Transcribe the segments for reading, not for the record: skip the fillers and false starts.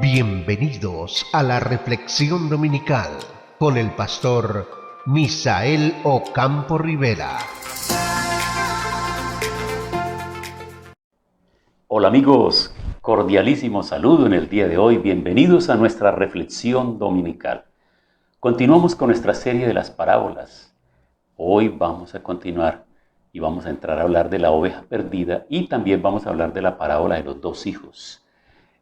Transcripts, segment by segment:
Bienvenidos a la reflexión dominical con el pastor Misael Ocampo Rivera. Hola amigos, cordialísimo saludo en el día de hoy. Bienvenidos a nuestra reflexión dominical. Continuamos con nuestra serie de las parábolas. Hoy vamos a continuar y vamos a entrar a hablar de la oveja perdida y también vamos a hablar de la parábola de los dos hijos.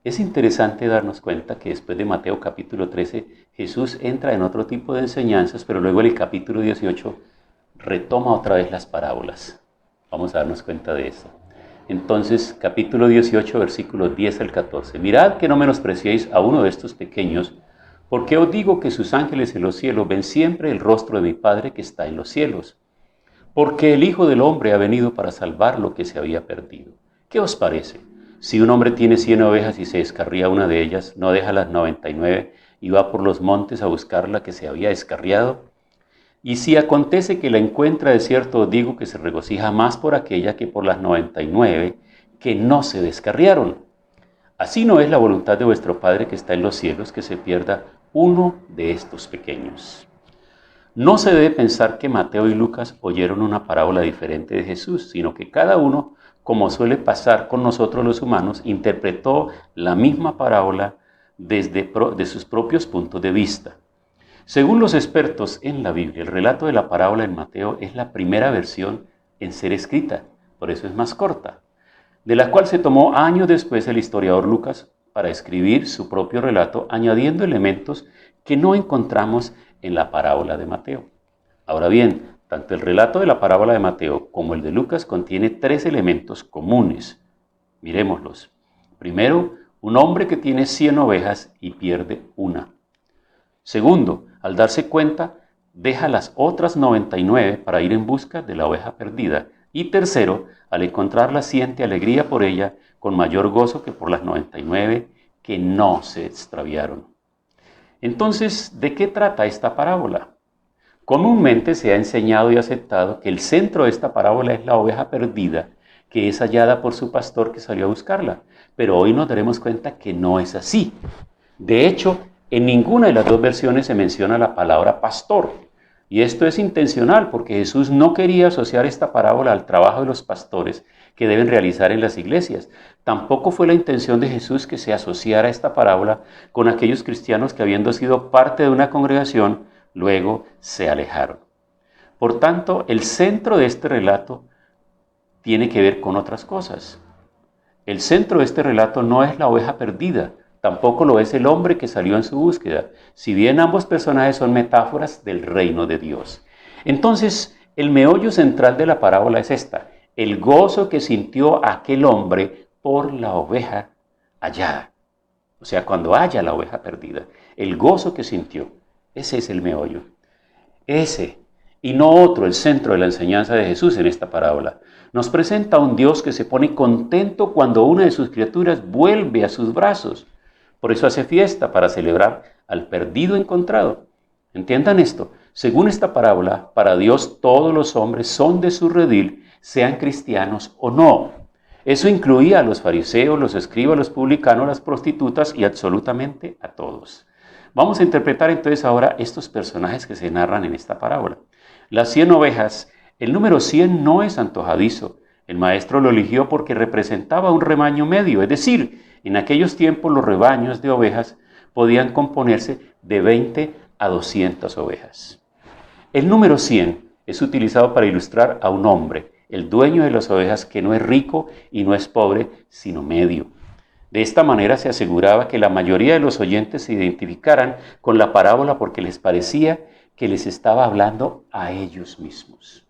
Es interesante darnos cuenta que después de Mateo capítulo 13, Jesús entra en otro tipo de enseñanzas, pero luego en el capítulo 18 retoma otra vez las parábolas. Vamos a darnos cuenta de esto. Entonces, capítulo 18, versículos 10 al 14. Mirad que no menospreciéis a uno de estos pequeños, porque os digo que sus ángeles en los cielos ven siempre el rostro de mi Padre que está en los cielos. Porque el Hijo del Hombre ha venido para salvar lo que se había perdido. ¿Qué os parece? Si un hombre tiene 100 ovejas y se descarría una de ellas, ¿no deja las 99 y va por los montes a buscar la que se había descarriado? Y si acontece que la encuentra, de cierto os digo que se regocija más por aquella que por las 99 que no se descarriaron. Así no es la voluntad de vuestro Padre que está en los cielos, que se pierda uno de estos pequeños. No se debe pensar que Mateo y Lucas oyeron una parábola diferente de Jesús, sino que cada uno, como suele pasar con nosotros los humanos, interpretó la misma parábola de sus propios puntos de vista. Según los expertos en la Biblia, el relato de la parábola en Mateo es la primera versión en ser escrita, por eso es más corta, de la cual se tomó años después el historiador Lucas para escribir su propio relato, añadiendo elementos que no encontramos en la parábola de Mateo. Ahora bien, tanto el relato de la parábola de Mateo como el de Lucas contiene tres elementos comunes. Miremoslos. Primero, un hombre que tiene 100 ovejas y pierde una. Segundo, al darse cuenta, deja las otras 99 para ir en busca de la oveja perdida. Y tercero, al encontrarla siente alegría por ella con mayor gozo que por las 99 que no se extraviaron. Entonces, ¿de qué trata esta parábola? Comúnmente se ha enseñado y aceptado que el centro de esta parábola es la oveja perdida, que es hallada por su pastor que salió a buscarla. Pero hoy nos daremos cuenta que no es así. De hecho, en ninguna de las dos versiones se menciona la palabra pastor. Y esto es intencional porque Jesús no quería asociar esta parábola al trabajo de los pastores que deben realizar en las iglesias. Tampoco fue la intención de Jesús que se asociara esta parábola con aquellos cristianos que, habiendo sido parte de una congregación, luego se alejaron. Por tanto, el centro de este relato tiene que ver con otras cosas. El centro de este relato no es la oveja perdida, tampoco lo es el hombre que salió en su búsqueda, si bien ambos personajes son metáforas del reino de Dios. Entonces, el meollo central de la parábola es esta: el gozo que sintió aquel hombre por la oveja hallada. O sea, cuando haya la oveja perdida, el gozo que sintió, ese es el meollo. Ese, y no otro, el centro de la enseñanza de Jesús en esta parábola. Nos presenta a un Dios que se pone contento cuando una de sus criaturas vuelve a sus brazos. Por eso hace fiesta para celebrar al perdido encontrado. Entiendan esto, según esta parábola, para Dios todos los hombres son de su redil, sean cristianos o no. Eso incluía a los fariseos, los escribas, los publicanos, las prostitutas y absolutamente a todos. Vamos a interpretar entonces ahora estos personajes que se narran en esta parábola. Las 100 ovejas, el número 100 no es antojadizo. El maestro lo eligió porque representaba un rebaño medio, es decir, en aquellos tiempos los rebaños de ovejas podían componerse de 20 a 200 ovejas. El número 100 es utilizado para ilustrar a un hombre, el dueño de las ovejas, que no es rico y no es pobre, sino medio. De esta manera se aseguraba que la mayoría de los oyentes se identificaran con la parábola porque les parecía que les estaba hablando a ellos mismos.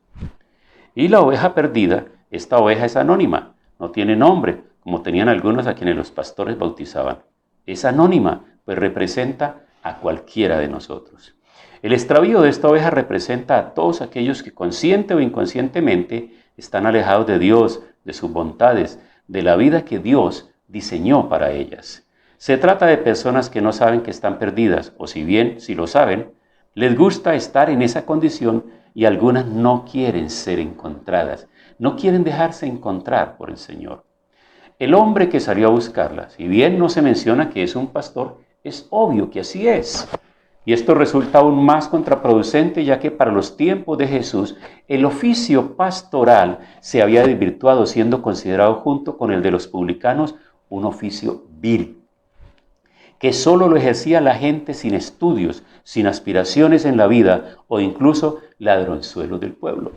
Y la oveja perdida, esta oveja es anónima, no tiene nombre, como tenían algunos a quienes los pastores bautizaban. Es anónima, pues representa a cualquiera de nosotros. El extravío de esta oveja representa a todos aquellos que consciente o inconscientemente están alejados de Dios, de sus bondades, de la vida que Dios diseñó para ellas. Se trata de personas que no saben que están perdidas, o si bien, si lo saben, les gusta estar en esa condición y algunas no quieren ser encontradas, no quieren dejarse encontrar por el Señor. El hombre que salió a buscarla, si bien no se menciona que es un pastor, es obvio que así es. Y esto resulta aún más contraproducente, ya que para los tiempos de Jesús el oficio pastoral se había desvirtuado, siendo considerado junto con el de los publicanos un oficio vil, que solo lo ejercía la gente sin estudios, sin aspiraciones en la vida o incluso ladronzuelos del pueblo.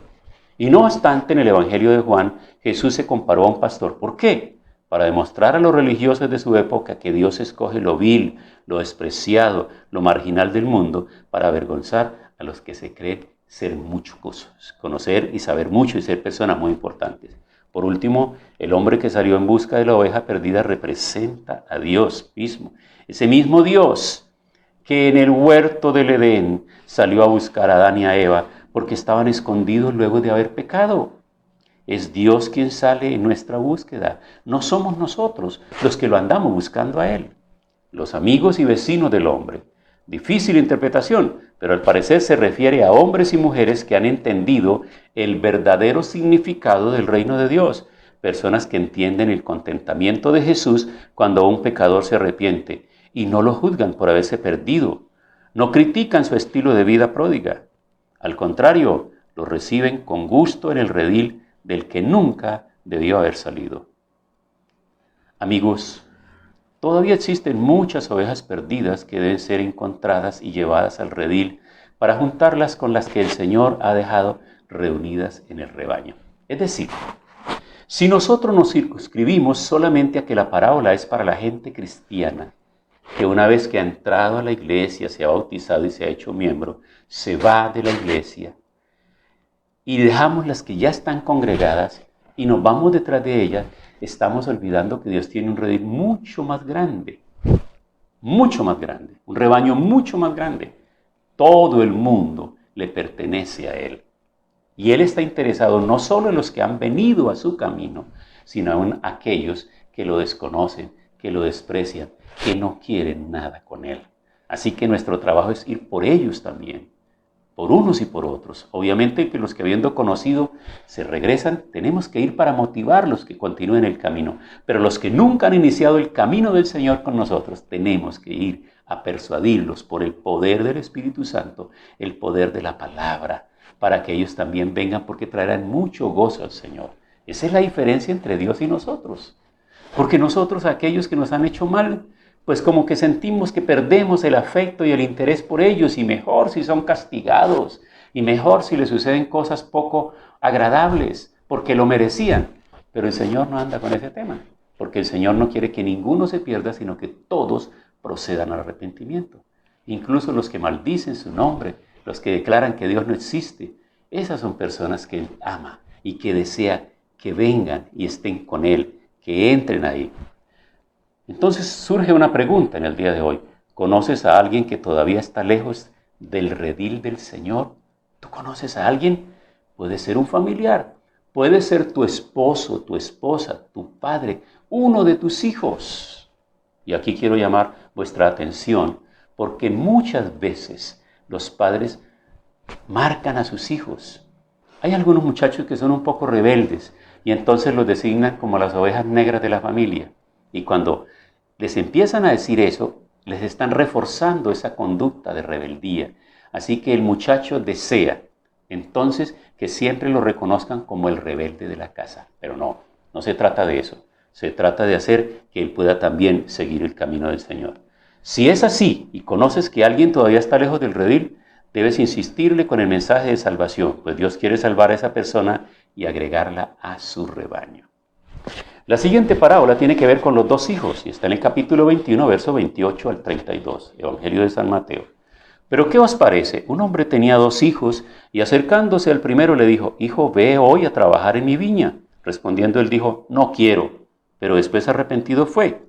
Y no obstante, en el Evangelio de Juan, Jesús se comparó a un pastor. ¿Por qué? Para demostrar a los religiosos de su época que Dios escoge lo vil, lo despreciado, lo marginal del mundo, para avergonzar a los que se creen ser muchas cosas, conocer y saber mucho y ser personas muy importantes. Por último, el hombre que salió en busca de la oveja perdida representa a Dios mismo. Ese mismo Dios que en el huerto del Edén salió a buscar a Adán y a Eva porque estaban escondidos luego de haber pecado. Es Dios quien sale en nuestra búsqueda. No somos nosotros los que lo andamos buscando a Él. Los amigos y vecinos del hombre. Difícil interpretación, pero al parecer se refiere a hombres y mujeres que han entendido el verdadero significado del reino de Dios. Personas que entienden el contentamiento de Jesús cuando un pecador se arrepiente y no lo juzgan por haberse perdido. No critican su estilo de vida pródiga. Al contrario, lo reciben con gusto en el redil del que nunca debió haber salido. Amigos, todavía existen muchas ovejas perdidas que deben ser encontradas y llevadas al redil para juntarlas con las que el Señor ha dejado reunidas en el rebaño. Es decir, si nosotros nos circunscribimos solamente a que la parábola es para la gente cristiana, que una vez que ha entrado a la iglesia, se ha bautizado y se ha hecho miembro, se va de la iglesia, y dejamos las que ya están congregadas y nos vamos detrás de ellas, estamos olvidando que Dios tiene un redil mucho más grande, un rebaño mucho más grande. Todo el mundo le pertenece a Él. Y Él está interesado no solo en los que han venido a su camino, sino aún aquellos que lo desconocen, que lo desprecian, que no quieren nada con Él. Así que nuestro trabajo es ir por ellos también, por unos y por otros. Obviamente que los que habiendo conocido se regresan, tenemos que ir para motivarlos que continúen el camino. Pero los que nunca han iniciado el camino del Señor con nosotros, tenemos que ir a persuadirlos por el poder del Espíritu Santo, el poder de la palabra, para que ellos también vengan porque traerán mucho gozo al Señor. Esa es la diferencia entre Dios y nosotros. Porque nosotros, aquellos que nos han hecho mal, pues como que sentimos que perdemos el afecto y el interés por ellos, y mejor si son castigados, y mejor si les suceden cosas poco agradables, porque lo merecían. Pero el Señor no anda con ese tema, porque el Señor no quiere que ninguno se pierda, sino que todos procedan al arrepentimiento. Incluso los que maldicen su nombre, los que declaran que Dios no existe, esas son personas que Él ama y que desea que vengan y estén con Él, que entren ahí. Entonces surge una pregunta en el día de hoy. ¿Conoces a alguien que todavía está lejos del redil del Señor? ¿Tú conoces a alguien? Puede ser un familiar, puede ser tu esposo, tu esposa, tu padre, uno de tus hijos. Y aquí quiero llamar vuestra atención, porque muchas veces los padres marcan a sus hijos. Hay algunos muchachos que son un poco rebeldes y entonces los designan como las ovejas negras de la familia. Y cuando les empiezan a decir eso, les están reforzando esa conducta de rebeldía. Así que el muchacho desea entonces que siempre lo reconozcan como el rebelde de la casa. Pero no se trata de eso. Se trata de hacer que él pueda también seguir el camino del Señor. Si es así y conoces que alguien todavía está lejos del redil, debes insistirle con el mensaje de salvación, pues Dios quiere salvar a esa persona y agregarla a su rebaño. La siguiente parábola tiene que ver con los dos hijos y está en el capítulo 21, verso 28 al 32, Evangelio de San Mateo. ¿Pero qué os parece? Un hombre tenía 2 hijos y acercándose al primero le dijo: Hijo, ve hoy a trabajar en mi viña. Respondiendo él dijo: No quiero. Pero después arrepentido fue.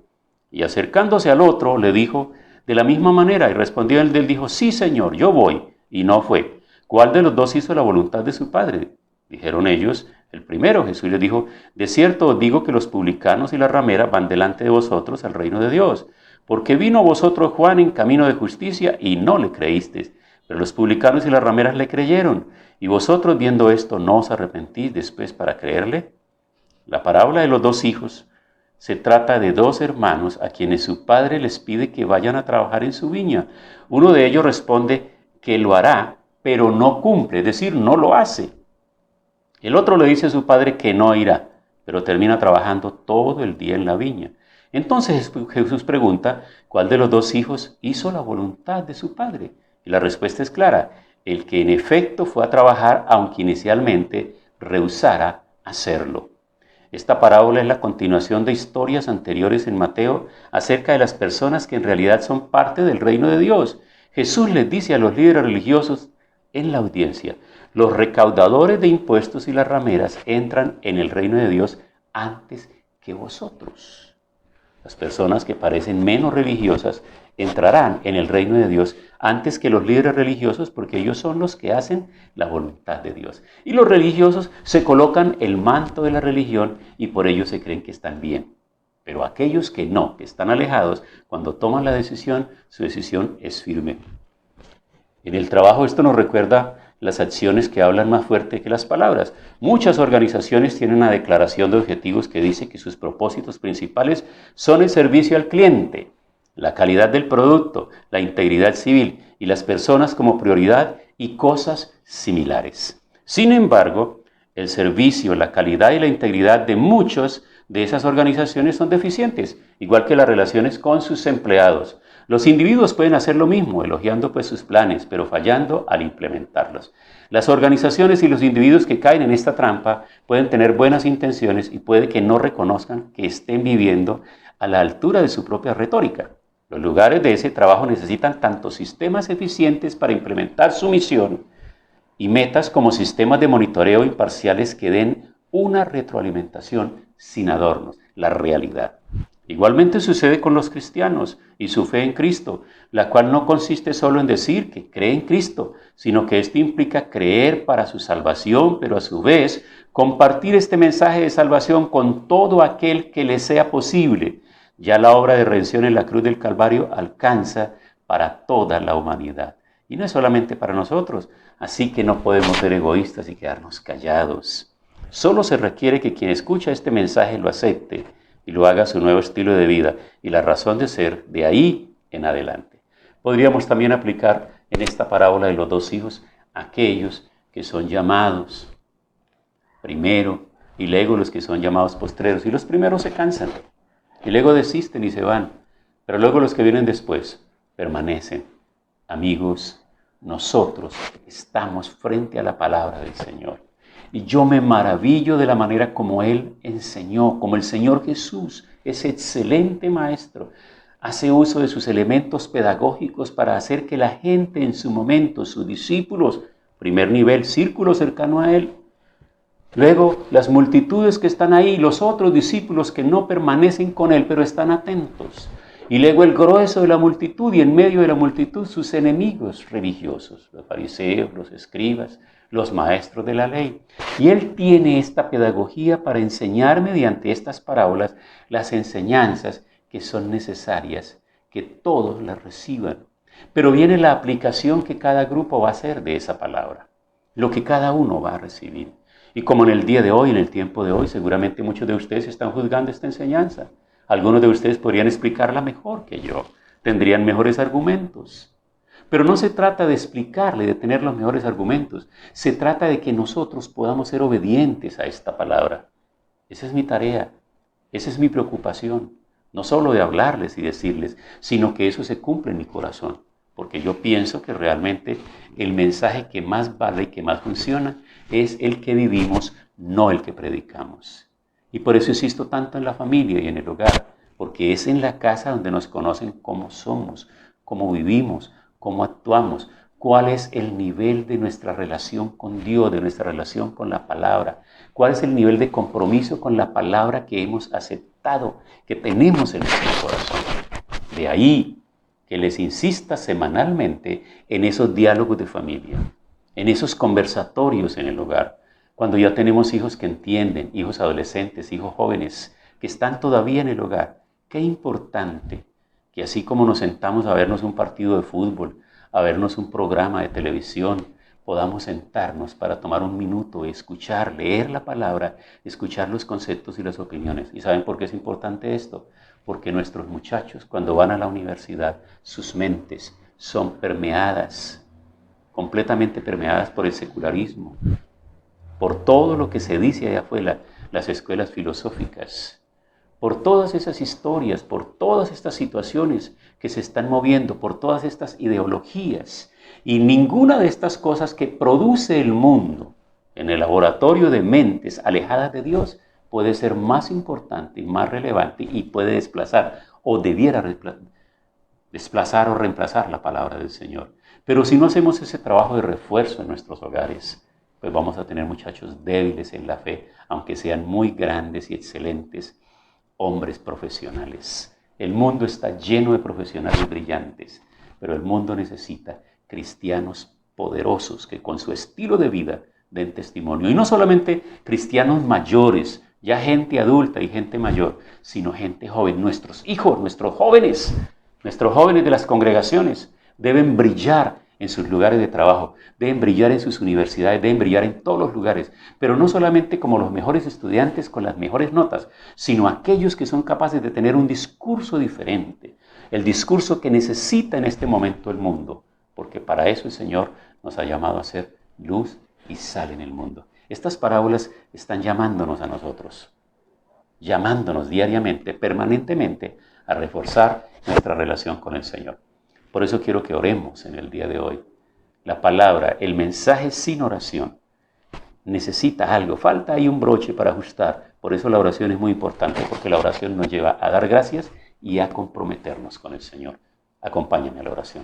Y acercándose al otro le dijo de la misma manera, y respondió él dijo: Sí, Señor, yo voy. Y no fue. ¿Cuál de los dos hizo la voluntad de su padre? Dijeron ellos: el primero. Jesús les dijo: de cierto os digo que los publicanos y las rameras van delante de vosotros al reino de Dios. Porque vino a vosotros Juan en camino de justicia y no le creísteis, pero los publicanos y las rameras le creyeron. Y vosotros, viendo esto, ¿no os arrepentís después para creerle? La parábola de los 2 hijos Se trata de dos hermanos a quienes su padre les pide que vayan a trabajar en su viña. Uno de ellos responde que lo hará, pero no cumple, es decir, no lo hace. El otro le dice a su padre que no irá, pero termina trabajando todo el día en la viña. Entonces Jesús pregunta, ¿cuál de los dos hijos hizo la voluntad de su padre? Y la respuesta es clara, el que en efecto fue a trabajar, aunque inicialmente rehusara hacerlo. Esta parábola es la continuación de historias anteriores en Mateo acerca de las personas que en realidad son parte del reino de Dios. Jesús les dice a los líderes religiosos en la audiencia, los recaudadores de impuestos y las rameras entran en el reino de Dios antes que vosotros. Las personas que parecen menos religiosas entrarán en el reino de Dios antes que los líderes religiosos, porque ellos son los que hacen la voluntad de Dios. Y los religiosos se colocan el manto de la religión y por ello se creen que están bien. Pero aquellos que no, que están alejados, cuando toman la decisión, su decisión es firme. En el trabajo esto nos recuerda las acciones que hablan más fuerte que las palabras. Muchas organizaciones tienen una declaración de objetivos que dice que sus propósitos principales son el servicio al cliente, la calidad del producto, la integridad civil y las personas como prioridad y cosas similares. Sin embargo, el servicio, la calidad y la integridad de muchas de esas organizaciones son deficientes, igual que las relaciones con sus empleados. Los individuos pueden hacer lo mismo, elogiando pues sus planes, pero fallando al implementarlos. Las organizaciones y los individuos que caen en esta trampa pueden tener buenas intenciones y puede que no reconozcan que estén viviendo a la altura de su propia retórica. Los lugares de ese trabajo necesitan tanto sistemas eficientes para implementar su misión y metas como sistemas de monitoreo imparciales que den una retroalimentación sin adornos, la realidad. Igualmente sucede con los cristianos y su fe en Cristo, la cual no consiste solo en decir que cree en Cristo, sino que esto implica creer para su salvación, pero a su vez compartir este mensaje de salvación con todo aquel que le sea posible. Ya la obra de redención en la cruz del Calvario alcanza para toda la humanidad. Y no es solamente para nosotros, así que no podemos ser egoístas y quedarnos callados. Solo se requiere que quien escucha este mensaje lo acepte y lo haga su nuevo estilo de vida y la razón de ser de ahí en adelante. Podríamos también aplicar en esta parábola de los dos hijos aquellos que son llamados primero y luego los que son llamados postreros. Y los primeros se cansan y luego desisten y se van, pero luego los que vienen después permanecen. Amigos, nosotros estamos frente a la palabra del Señor. Y yo me maravillo de la manera como Él enseñó, como el Señor Jesús, ese excelente maestro, hace uso de sus elementos pedagógicos para hacer que la gente en su momento, sus discípulos, primer nivel, círculo cercano a Él, luego las multitudes que están ahí, los otros discípulos que no permanecen con Él, pero están atentos, y luego el grueso de la multitud y en medio de la multitud sus enemigos religiosos, los fariseos, los escribas, los maestros de la ley. Y Él tiene esta pedagogía para enseñar mediante estas parábolas las enseñanzas que son necesarias, que todos las reciban. Pero viene la aplicación que cada grupo va a hacer de esa palabra, lo que cada uno va a recibir. Y como en el día de hoy, en el tiempo de hoy, seguramente muchos de ustedes están juzgando esta enseñanza. Algunos de ustedes podrían explicarla mejor que yo, tendrían mejores argumentos. Pero no se trata de explicarle, de tener los mejores argumentos. Se trata de que nosotros podamos ser obedientes a esta palabra. Esa es mi tarea, esa es mi preocupación. No solo de hablarles y decirles, sino que eso se cumpla en mi corazón. Porque yo pienso que realmente el mensaje que más vale y que más funciona es el que vivimos, no el que predicamos. Y por eso insisto tanto en la familia y en el hogar, porque es en la casa donde nos conocen cómo somos, cómo vivimos, cómo actuamos, cuál es el nivel de nuestra relación con Dios, de nuestra relación con la palabra, cuál es el nivel de compromiso con la palabra que hemos aceptado, que tenemos en nuestro corazón. De ahí que les insista semanalmente en esos diálogos de familia, en esos conversatorios en el hogar, cuando ya tenemos hijos que entienden, hijos adolescentes, hijos jóvenes, que están todavía en el hogar. Qué importante que así como nos sentamos a vernos un partido de fútbol, a vernos un programa de televisión, podamos sentarnos para tomar un minuto, escuchar, leer la palabra, escuchar los conceptos y las opiniones. ¿Y saben por qué es importante esto? Porque nuestros muchachos, cuando van a la universidad, sus mentes son permeadas, completamente permeadas por el secularismo, por todo lo que se dice allá afuera, las escuelas filosóficas, por todas esas historias, por todas estas situaciones que se están moviendo, por todas estas ideologías. Y ninguna de estas cosas que produce el mundo en el laboratorio de mentes alejadas de Dios puede ser más importante y más relevante y puede desplazar o debiera desplazar o reemplazar la palabra del Señor. Pero si no hacemos ese trabajo de refuerzo en nuestros hogares, pues vamos a tener muchachos débiles en la fe, aunque sean muy grandes y excelentes hombres profesionales. El mundo está lleno de profesionales brillantes, pero el mundo necesita cristianos poderosos que con su estilo de vida den testimonio. Y no solamente cristianos mayores, ya gente adulta y gente mayor, sino gente joven. Nuestros hijos, nuestros jóvenes de las congregaciones deben brillar en sus lugares de trabajo, deben brillar en sus universidades, deben brillar en todos los lugares, pero no solamente como los mejores estudiantes con las mejores notas, sino aquellos que son capaces de tener un discurso diferente, el discurso que necesita en este momento el mundo, porque para eso el Señor nos ha llamado a ser luz y sal en el mundo. Estas parábolas están llamándonos a nosotros, llamándonos diariamente, permanentemente, a reforzar nuestra relación con el Señor. Por eso quiero que oremos en el día de hoy. La palabra, el mensaje sin oración, necesita algo, falta ahí un broche para ajustar. Por eso la oración es muy importante, porque la oración nos lleva a dar gracias y a comprometernos con el Señor. Acompáñame a la oración.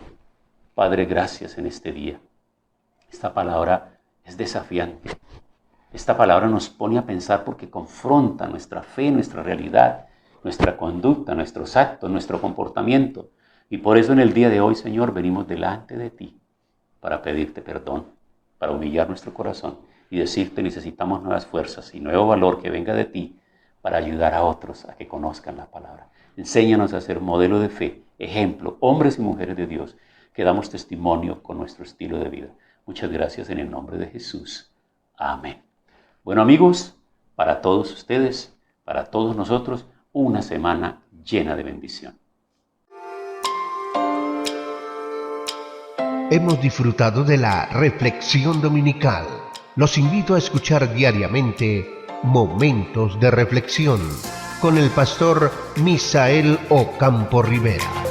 Padre, gracias en este día. Esta palabra es desafiante. Esta palabra nos pone a pensar porque confronta nuestra fe, nuestra realidad, nuestra conducta, nuestros actos, nuestro comportamiento. Y por eso en el día de hoy, Señor, venimos delante de ti para pedirte perdón, para humillar nuestro corazón y decirte necesitamos nuevas fuerzas y nuevo valor que venga de ti para ayudar a otros a que conozcan la palabra. Enséñanos a ser modelo de fe, ejemplo, hombres y mujeres de Dios, que damos testimonio con nuestro estilo de vida. Muchas gracias en el nombre de Jesús. Amén. Bueno, amigos, para todos ustedes, para todos nosotros, una semana llena de bendición. Hemos disfrutado de la reflexión dominical. Los invito a escuchar diariamente Momentos de Reflexión con el pastor Misael Ocampo Rivera.